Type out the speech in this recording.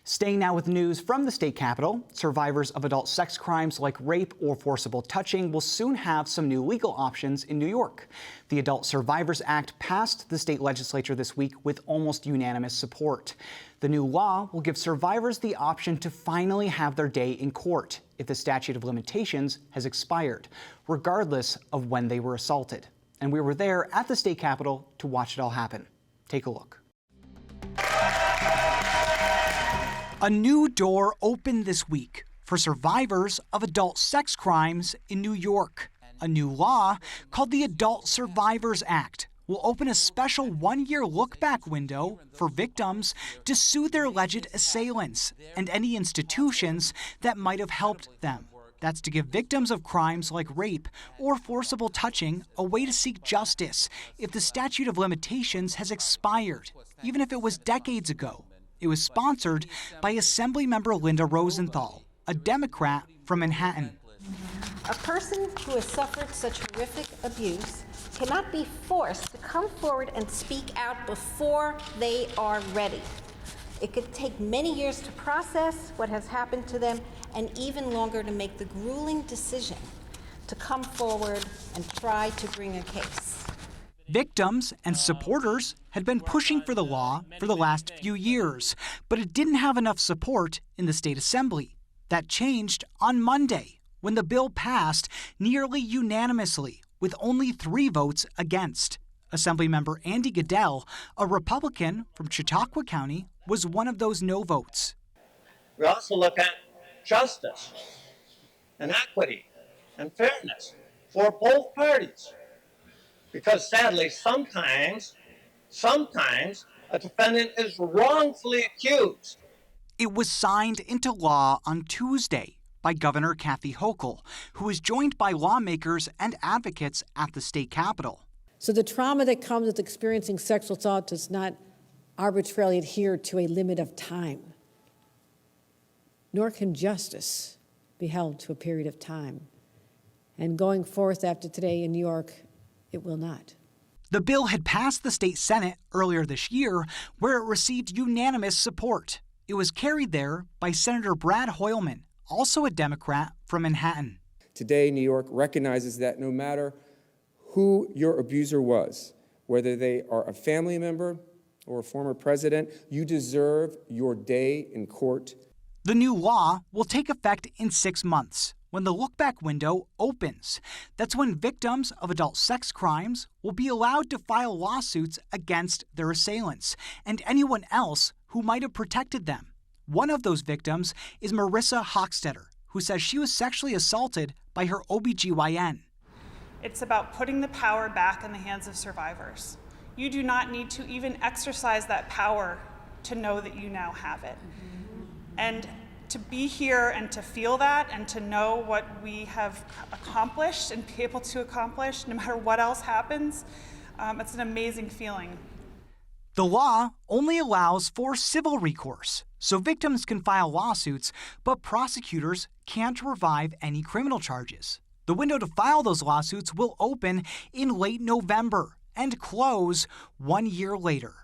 Staying now with news from the state capitol, survivors of adult sex crimes like rape or forcible touching will soon have some new legal options in New York. The Adult Survivors Act passed the state legislature this week with almost unanimous support. The new law will give survivors the option to finally have their day in court if the statute of limitations has expired, regardless of when they were assaulted. And we were there at the state capitol to watch it all happen. Take a look. A new door opened this week for survivors of adult sex crimes in New York. A new law called the Adult Survivors Act will open a special one-year look-back window for victims to sue their alleged assailants and any institutions that might have helped them. That's to give victims of crimes like rape or forcible touching a way to seek justice if the statute of limitations has expired, even if it was decades ago. It was sponsored by Assemblymember Linda Rosenthal, a Democrat from Manhattan. A person who has suffered such horrific abuse cannot be forced to come forward and speak out before they are ready. It could take many years to process what has happened to them and even longer to make the grueling decision to come forward and try to bring a case. Victims and supporters had been pushing for the law for the last few years, but it didn't have enough support in the state assembly. That changed on Monday when the bill passed nearly unanimously with only 3 votes against. Assemblymember Andy Goodell, a Republican from Chautauqua County, was one of those no votes. We also look at justice and equity and fairness for both parties. Because sadly, sometimes a defendant is wrongfully accused. It was signed into law on Tuesday by Governor Kathy Hochul, who was joined by lawmakers and advocates at the state capitol. So the trauma that comes with experiencing sexual assault does not arbitrarily adhere to a limit of time, nor can justice be held to a period of time. And going forth after today in New York, it will not. The bill had passed the state Senate earlier this year, where it received unanimous support. It was carried there by Senator Brad Hoylman, also a Democrat from Manhattan. Today, New York recognizes that no matter who your abuser was, whether they are a family member or a former president, you deserve your day in court. The new law will take effect in 6 months, when the look-back window opens. That's when victims of adult sex crimes will be allowed to file lawsuits against their assailants and anyone else who might have protected them. One of those victims is Marissa Hochstetter, who says she was sexually assaulted by her OBGYN. It's about putting the power back in the hands of survivors. You do not need to even exercise that power to know that you now have it. And to be here and to feel that and to know what we have accomplished and be able to accomplish no matter what else happens, it's an amazing feeling. The law only allows for civil recourse, so victims can file lawsuits, but prosecutors can't revive any criminal charges. The window to file those lawsuits will open in late November and close 1 year later.